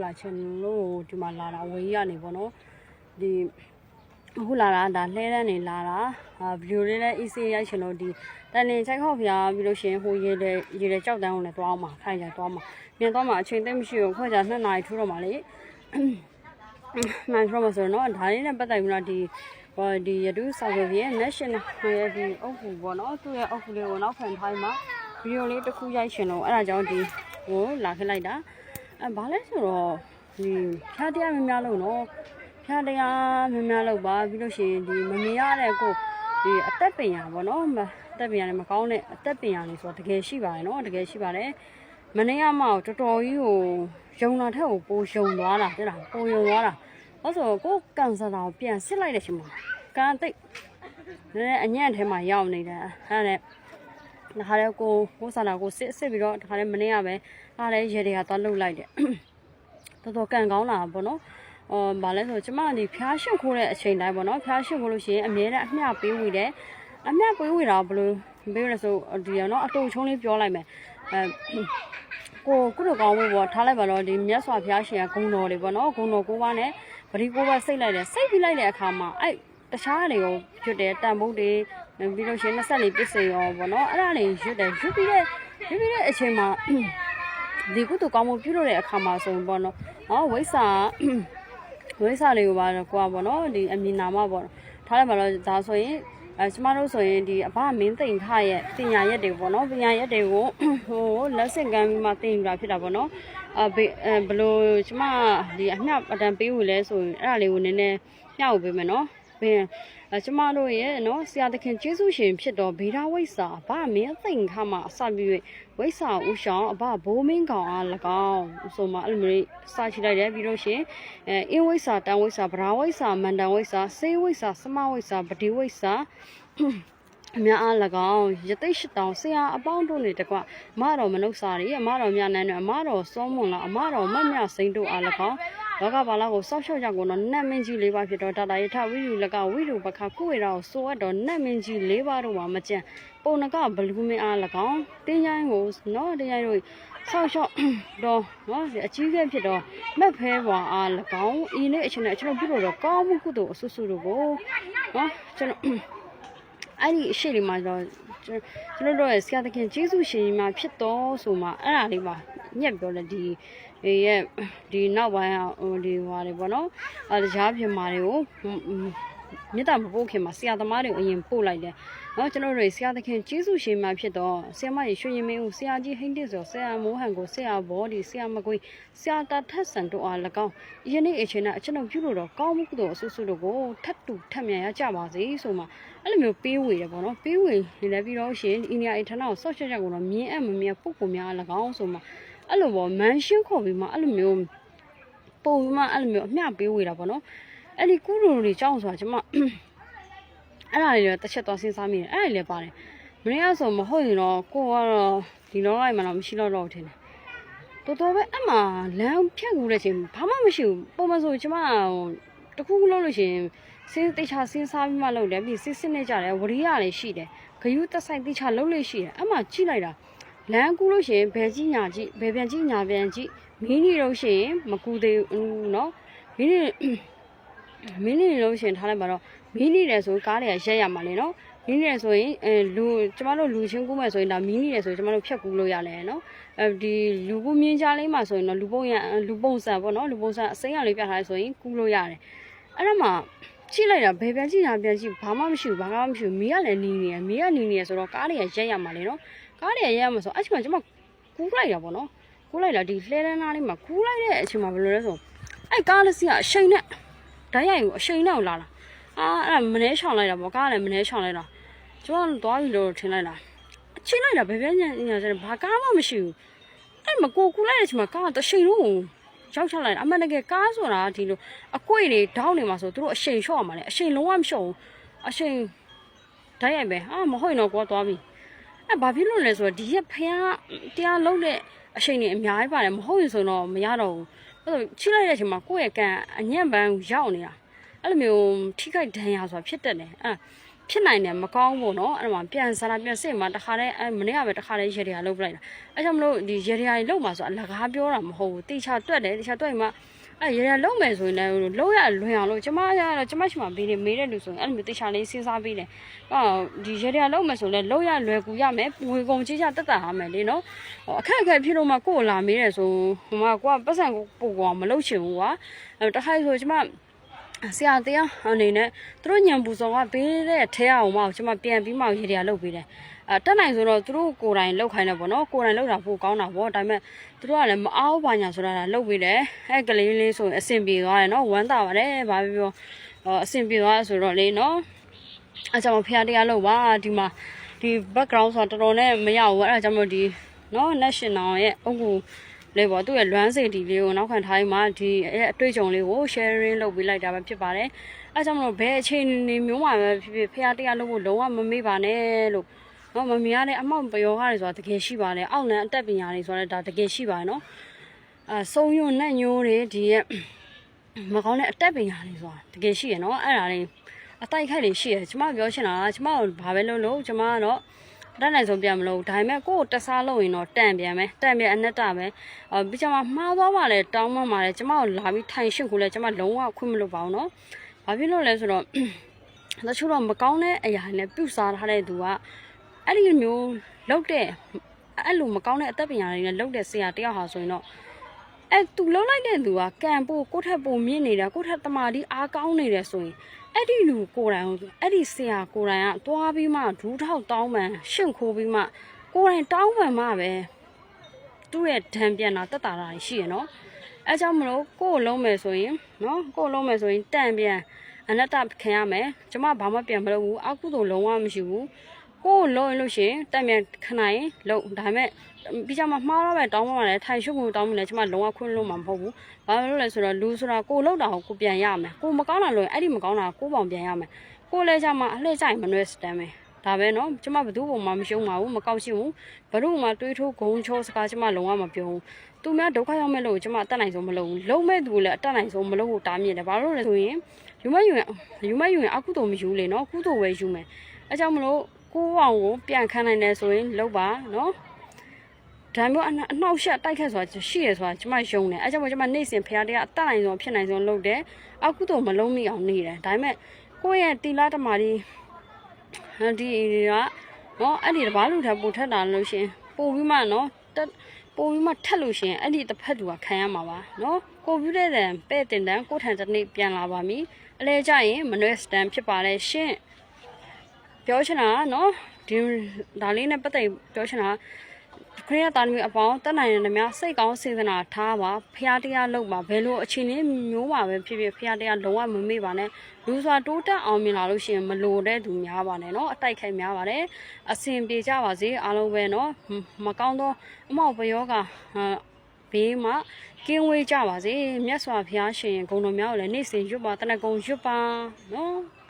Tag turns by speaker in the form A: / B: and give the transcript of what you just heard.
A: လာချင်လို့ဒီမှာလာတာဝေးရနေပေါ့နော်ဒီအခုလာတာဒါလှဲတန်းနေလာတာဗီဒီယိုလေးနဲ့ EC ရိုက်ချင်လို့ဒီတန်နေချိုက်ခေါက်ဖျားပြီးလို့ရှိရင်ဟိုရေတဲ့ကြောက်တန်းကိုလည်းသွားအောင်ပါခိုင်းကြသွားမှာမြန်သွားမှာအချိန်သိမ့်မရှိဘူးခွက်ကြ2 နာရီထူတော့မှာလေနိုင်တော့မဆိုတော့ဒါလေးနဲ့ပတ်သက်ပြီးတော့ဒီရတူစာချုပ်ရဲ့ national ရဲ့ဒီအုပ်စုပေါ့နော်သူ့ရဲ့အုပ်စုလေးကိုနောက်ဖန်ထိုင်းမှာဗီဒီယိုလေးတစ်ခုရိုက်ချင်လို့အဲ့ဒါကြောင့်ဒီဟိုလာခလိုက်တာဘာလဲဆိုတော့ဒီဖျားတရားများများလို့နော်ဖျားတရားများများလို့ပါပြီးလို့ရှိရင်ဒီမမြင်ရတဲ့ကိုဒီအသက်ပညာပေါ့နော်အသက်ပညာလည်းမကောင်းတဲ့အသက်ပညာလေးဆိုတော့တကယ်ရှိပါတယ်နော်တကယ်ရှိပါတယ်မနေ့ကမှတော်တော်ကြီးကိုယုံလာထက်ကိုပိုယုံသွားတာတဲ့လားပိုယုံသွားတာအဲ့ဆိုကိုကန်ဆာတာကိုပြန်စစ်လိုက်တဲ့ချိန်မှာကန်တိတ်လည်းအညံ့ထဲမှာရောက်နေတယ်အဲ့ဒါနဲ့ဒါလည်းကိုဆာတာကိုစစ်ပြီးတော့ဒါလည်းမနေ့ကပဲဒါလည်းရေတွေကသွားလှုပ်လိုက်တယ်တော်တော်ကန်ကောင်းလာပေါ့နော်ဘာလဲဆိုကျမဒီဖျားရှုပ်ခိုးတဲ့အချိန်တိုင်းပေါ့နော်ဖျားရှုပ်ခိုးလို့ရှိရင်အမြဲတမ်းအမျှပေးဝေတယ်အမျှပေးဝေတာဘယ်လိုပေးရဆိုဒီရောနော်အတူချုံးလေးပြောလိုက်မယ်ကိုတို့ကောင်းဖို့ပေါ့ထားလိုက်ပါတော့ဒီမြတ်စွာဘုရားရှင်ကဂုဏ်တော်တွေပေါ့နော်ဂုဏ်တော်9 ပါးနဲ့ပရိ9 ပါးစိတ်လိုက်တယ်စိတ်ပြီးလိုက်တဲ့အခါမှာအဲ့တခြားတွေကိုရွတ်တယ်တန်ဖို့တွေပြီးလို့ရှိရင်24ပစ္စည်းရောပေါ့နော်အဲ့ဒါတွေရွတ်တယ်ရွတ်ပြီးတဲ့အချိန်မှာဒီကုသိုလ်ကောင်းမှုပြုလုပ်တဲ့အခါမှာဆိုရင်ပေါ့နော်ဝိစာတွေကိုပါတော့ကိုကပေါ့နော်ဒီအမည်နာမပေါ့ထားလိုက်ပါတော့ဒါဆိုရင်ကျမတို့ဆိုရင်ဒီအဘမင်းသိမ့်ခရဲ့ပညာရက်တွေပေါ့နော်ပညာရက်တွေကိုဟိုလက်ဆင့်ကမ်းပြီးမှသိယူတာဖြစ်တာပေါ့နော်ဘလို့ကျမဒီအမျှအတန်ပေးဝေလဲဆိုရင်အဲ့ဒါလေးကိုနည်းနည်းမျှဝေပေးမယ်နော်ကျမတို့ရဲ့နော်ဆရာသခင်ကျေးဇူးရှင်ဖြစ်တော်ဗေဒဝိဆာအဘမင်းသိမ့်ခမှာအစပြု၍ဝိဆာဥဆောင်အဘဘိုးမင်းကောင်အား၎င်းဆိုမှအဲ့လိုမျိုးစရှိလိုက်တယ်ပြီးလို့ရှင်အင်းဝိဆာတန်ဝိဆာဗရာဝိဆာမန္တန်ဝိဆာစေဝိဆာစမဝိဆာပတိဝိဆာအများအား၎င်းရသိရှိတောင်ဆရာအပေါင်းတို့နေတကွအမတော်မနုဿစာရီအမတော်မြတ်နန်းနဲ့အမတော်စောမွန်လာအမတော်မတ်မြစိန်တို့အား၎င်းဘာကဘာလာကိုစောက်ရှောက်ကြကုန်တော့နတ်မင်းကြီး 4 ပါးဖြစ်တော့တာတာယထဝိရုလကဝိရုပခကုဝေရာကိုစိုးအပ်တော့နတ်မင်းကြီး 4 ပါးတို့မှာမကြံပုံနကဘလူးမင်းအား၎င်းတင်းချိုင်းကိုနော်တင်းချိုင်းတို့စောက်ရှောက်တော့နော်အကြီးကဲဖြစ်တော့မက်ဖဲဘွာအား၎င်းဤနေ့အချိန်နဲ့ကျွန်တော်ပြုလို့တော့ကောင်းမှုကုသိုလ်အဆုစုတို့ကိုနော်ကျွန်တော်အဲ့ဒီအရှိလေးမှာတော့ကျွန်တော်တို့ရဲ့ဆရာသခင်ကျေးဇူးရှင်ကြီးမှာဖြစ်တော်ဆိုမှအဲ့ဒါလေးပါညက်ပြောလဲဒီရဲ့ဒီနောက်ပိုင်းဒီဟွာတွေပေါ့နော်တရားပြင်မာတွေကိုမြတ်တာမပို့ခင်မှာဆရာသမားတွေကိုအရင်ပို့လိုက်တယ်နော်ကျွန်တော်တို့ဆရာသခင်ကျေးဇူးရှင်မှာဖြစ်တော့ဆရာမကြီးရွှေရင်မင်းဦးဆရာကြီးဟိန်းတစ်ဆိုဆရာမိုးဟန်ကိုဆရာဘောဒီဆရာမကွေးဆရာတာထက်ဆန်တို့အား၎င်းယနေ့အချိန်နဲ့ကျွန်တော်ပြုလို့တော့ကောင်းမှုတို့အဆုစုတို့ကိုထပ်တူထပ်မြန်ရကြပါစေဆိုမှအဲ့လိုမျိုးပေးဝေတယ်ပေါ့နော်ပေးဝေနေလည်းပြီးတော့ရှင်အိန္ဒိယအိဌာနကိုဆော့ချက်ချက်ကိုတော့မြင်အပ်မမြင်ပုဂ္ဂိုလ်များ၎င်းဆိုမှအဲ့လိုပေါ့မန်ရှင်းခေါ်ပြီးမှအဲ့လိုမျိုးပုံပြီးမှအဲ့လိုမျိုးအမျှပေးဝေတာပေါ့နော်အဲ့ဒီကုလိုတွေကြောင်းဆိုတာကျွန်မအဲ့ဒါတွေတစ်ချက်သွားစဉ်းစားမိတယ်အဲ့ဒါတွေလည်းပါတယ်မင်းကဆိုမဟုတ်ရင်တော့ကိုကတော့ဒီလောကမှာတော့မရှိတော့ထင်တယ်တော်ပဲအမှလမ်းဖြတ်ကူတဲ့ချိန်ဘာမှမရှိဘူးပုံမှန်ဆိုကျွန်မတခုခုလုပ်လို့ရှိရင်စဉ်းတိတ်ချစဉ်းစားပြီးမှလုပ်တယ်ပြီးစစ်နေကြတယ်ဝရိယလည်းရှိတယ်ဂယုသက်ဆိုင်တိတ်ချလုပ်လို့ရှိတယ်အမှကြည့်လိုက်တာလမ်းကူးလို့ရှိရင်ဘယ်ကြီးညာကြီးဘယ်ပြန်ကြီးညာပြန်ကြီးမင်းကြီးလို့ရှိရင်မကူသေးဘူးเนาะမင်းကြီးလို့ရှိရင်ထားလိုက်ပါတော့မင်းကြီးတယ်ဆိုကားတွေကရက်ရမှာလေเนาะမင်းကြီးတယ်ဆိုရင်လူကျမတို့လူချင်းကူးမယ်ဆိုရင်ဒါမင်းကြီးတယ်ဆိုရင်ကျမတို့ဖြတ်ကူးလို့ရတယ်เนาะဒီလူကူးမြင်းကြားလေးမှာဆိုရင်တော့လူပုံစံပေါ့เนาะလူပုံစံအစိမ်းအလေးပြထားရဆိုရင်ကူးလို့ရတယ်အဲ့ဒါမှကြည့်လိုက်တာဘယ်ပြန်ကြည့်ညာပြန်ကြည့်ဘာမှမရှိဘူးဘာမှမရှိဘူးမီးကလည်းနီးနေရဆိုတော့ကားတွေကရက်ရမှာလေเนาะကားတွေရက်ရမှာဆိုအဲ့ချိန်မှာကျမကူးလိုက်တာပေါ့နော်ကူးလိုက်တာဒီလှဲတန်းသားလေးမှာကူးလိုက်တဲ့အချိန်မှာဘယ်လိုလဲဆိုအဲ့ကားလေးစီကအရှိန်နဲ့ဓာတ်ရိုက်ကိုအရှိန်နဲ့လာအဲ့မနှဲချောင်လိုက်တာပေါ့ကားလည်းမနှဲချောင်လိုက်တာကျွန်တော်သွားပြီလို့ထင်လိုက်တာချိလိုက်တာဘယ်ပြန်ညာကျဘာကားမှမရှိဘူးအဲ့မကူးလိုက်တဲ့အချိန်မှာကားကတရှိန်လုံးရောက်ချလိုက်တာအမှန်တကယ်ကားဆိုတာဒီလိုအကွေ့တွေဒေါင်းနေမှာဆိုသူတို့အရှိန်လျှော့ရမှာလေအရှိန်လုံးဝမလျှော့ဘူးအရှိန်ဓာတ်ရိုက်ပဲမဟုတ်ရင်တော့ကိုကသွားပြီဘာဖြစ်လို့လဲဆိုတော့ဒီရက်ဖះတရားလုံးတဲ့အချိန်တွေအများကြီးပါတယ်မဟုတ်ရင်ဆိုတော့မရတော့ဘူးအဲ့လိုချိလိုက်တဲ့အချိန်မှာကိုယ့်ရဲ့ကန်အညံ့ပန်းရောက်နေတာအဲ့လိုမျိုးထိခိုက်ဒဏ်ရာဆိုတာဖြစ်တတ်တယ် ဖြစ်နိုင်တယ်မကောင်းဘူးနော်အဲ့မှာပြန်စားတာပြန်စစ်မှာတခါတည်းမနေ့ကပဲတခါတည်းရေရီယာလုပ်ပလိုက်တာအဲ့ကြောင့်မလို့ဒီရေရီယာလုပ်မှာဆိုအလကားပြောတာမဟုတ်ဘူးတိချတွက်တယ်တိချတွက်ရင်မှရေရီယာလုပ်မယ်ဆိုရင်လည်းလုပ်ရလွင်အောင်လို့ကျမရတော့ကျမရှိမှဘေးနေမေးတဲ့လူဆိုရင်အဲ့လိုမျိုးတိချလေးစဉ်းစားပြီးတယ်ဒီရေရီယာလုပ်မယ်ဆိုလည်းလုပ်ရလွယ်ကူရမယ်ဝေကုန်ကြီးချတက်တာရမယ်လေနော်အခက်ဖြစ်လို့မှကိုယ်လာမေးတယ်ဆိုဟိုမှာကိုကပတ်စံကိုပို့ကောင်မလုပ်ချင်ဘူးကွာတခါဆိုကျမဆရာတရားအနေနဲ့သူတို့ညံပူစောကပေးတဲ့ထဲအောင်မအောင်ကျွန်မပြန်ပြီးမှရေရီယာလုပ်ပေးတယ်တက်နိုင်ဆိုတော့သူတို့ကိုယ်တိုင်လောက်ခိုင်းတယ်ပေါ့နော်ကိုယ်တိုင်လောက်တာပိုကောင်းတာပေါ့ဒါပေမဲ့သူတို့ကလည်းမအားဘာညာဆိုတာလောက်ပေးတယ်ကလေးလေးဆိုရင်အဆင်ပြေသွားတယ်နော်ဝမ်းသာပါတယ်ဘာပြောအဆင်ပြေသွားဆိုတော့လေနော်အဲကြောင့်ဖျားတရားလောက်ပါဒီမှာဒီ background ဆိုတော့တော်တော်နဲ့မရဘူးအဲဒါကြောင့်မို့ဒီနော် national ရဲ့အုပ်ကူလေပေါ့သူ့ရဲ့လွမ်းစိတ်ဒီလေးကိုနောက်ခံထားပြီးမှဒီအတွေ့အကြုံလေးကို sharing လုပ်ပေးလိုက်တာပဲဖြစ်ပါတယ်အဲကြောင့်မလို့ဘယ်အချိန်မျိုးမှာပဲဖြစ်ဖြစ်ဖျားတရားလုပ်ဖို့လုံးဝမမေ့ပါနဲ့လို့နော်မမီးရတဲ့အမောင်ပယောဂတွေဆိုတာတကယ်ရှိပါတယ်အောက်လန်အတက်ပညာတွေဆိုတာဒါတကယ်ရှိပါတယ်နော်စုံယွန်းနဲ့ညိုးတွေဒီရဲ့မကောင်းတဲ့အတက်ပညာတွေဆိုတာတကယ်ရှိရနော်အဲ့ဒါတွေအတိုက်ခိုက်တွေရှိရကျမပြောချင်တာကျမကဘာပဲလုပ်လို့ကျမကတော့တတ်နိုင်ဆုံးပြန်မလို့ဒါပေမဲ့ကိုယ်တစားလို့ရင်တော့တန်ပြန်မယ်တန်ပြန်အနက်တပဲပြီးကျမမှားသွားမှလည်းတောင်းမှမှလည်းကျမကိုလာပြီးထိုင်ရှုပ်ကိုလည်းကျမလုံးဝခွင့်မလုပ်ပါဘူးနော်ဘာဖြစ်လို့လဲဆိုတော့တချို့တော့မကောင်းတဲ့အရာနဲ့ပြုစားထားတဲ့သူကအဲ့ဒီမျိုးလောက်တဲ့အဲ့လိုမကောင်းတဲ့အသက်ပညာတွေနဲ့လောက်တဲ့ဆရာတယောက်ဟာဆိုရင်တော့သူလုံးလိုက်တဲ့သူကကံပို့ကိုထက်ပိုမြင့်နေတာကိုထက်တမာတိအားကောင်းနေတယ်ဆိုရင်အဲ့ဒီလူကိုယ်တိုင်အဲ့ဒီဆရာကိုယ်တိုင်ကတွားပြီးမှဒူးထောက်တောင်းပန်ရှင့်ခိုးပြီးမှကိုယ်တိုင်တောင်းပန်မှပဲသူ့ရဲ့ဒဏ်ပြန်တာတက်တာတာရှိရနော်အဲကြောင့်မလို့ကိုယ်လုံးမယ်ဆိုရင်နော်ကိုယ်လုံးမယ်ဆိုရင်တန်ပြန်အနတ္တခံရမယ်ကျမဘာမှပြန်မလုပ်ဘူးအကုသို့လုံးဝမရှိဘူးကိုလုံးရင်လို့ရှိရင်တံမြန်ခဏရင်လုံးဒါပေမဲ့ပြီးကြမှာမှားတော့ပဲတောင်းမှလည်းထိုင်ရှုပ်ကိုတောင်းမှလည်းကျမလုံးဝခွင့်လို့မှာမဟုတ်ဘူး။ဘာလို့လဲဆိုတော့လူဆိုတာကိုလောက်တာကိုပြန်ရမယ်။ကိုမကောင်းတာလို့အဲ့ဒီမကောင်းတာကိုပေါင်ပြန်ရမယ်။ကိုလဲကြမှာအလှည့်ကြိုင်မနှွဲစတမ်းပဲ။ဒါပဲနော်ကျမဘသူ့ပုံမှာမရှုံးပါဘူးမကောက်ရှင်းဘူး။ဘလို့မှတွေးထိုးဂုံချောစကားကျမလုံးဝမပြောဘူး။သူများဒုက္ခရောက်မဲ့လို့ကျမအတက်နိုင်ဆုံးမလုပ်ဘူး။လုံးမဲ့သူလည်းအတက်နိုင်ဆုံးမလုပ်ဖို့တားမြစ်တယ်။ဘာလို့လဲဆိုရင်ယူမယူရင်အကုသို့မယူလေနော်ကုသို့ပဲယူမယ်။အဲကြောင့်မလို့ကိုအောင်ကိုပြန်ခံနိုင်တယ်ဆိုရင်လောက်ပါနော်ဒါမျိုးအနှောက်အယှက်တိုက်ခတ်ဆိုတာရှိရဆိုတာကျမယုံတယ်အဲကြောင့်မို့ကျမနေ့စဉ်ဖရားတရားအတက်နိုင်ဆုံးဖြစ်နိုင်ဆုံးလုပ်တယ်အကုသို့မလုံးမိအောင်နေတယ်ဒါပေမဲ့ကိုယ့်ရဲ့တီလာတမာဒီကနော်အဲ့ဒီတဘာလူထပ်ပို့ထက်တာလို့ရှင်ပို့ပြီးမှနော်ပို့ပြီးမှထက်လို့ရှင်အဲ့ဒီတစ်ဖက်သူကခံရမှာပါနော်ကိုပြတဲ့တဲ့ပဲ့တင်တန်းကိုထန်တစ်နေ့ပြန်လာပါမည်အလဲကြရင်မနွဲစတန်ဖြစ်ပါလေရှင်ပြောချင်တာနော်ဒီဒါလေးနဲ့ပတ်သက်ပြောချင်တာခရီးတာသမီးအပေါင်းတက်နိုင်တဲ့များစိတ်ကောင်းစေတနာထားပါဖျားတရားလုပ်ပါဘယ်လိုအခြေအနေမျိုးပါပဲဖြစ်ဖြစ်ဖျားတရားလုံးဝမမေ့ပါနဲ့လူစွာတိုးတက်အောင်မြင်လာလို့ရှိရင်မလိုတဲ့သူများပါနဲ့နော်အတိုက်ခိုက်များပါတယ်အဆင်ပြေကြပါစေအားလုံးပဲနော်မကောင်းသောအမောက်ပယောကဘေးမှာကင်းဝေးကြပါစေမြတ်စွာဘုရားရှင်ဂုဏ်တော်များကိုလည်းနေ့စဉ်ရွတ်ပါတနကုံရွတ်ပါနော်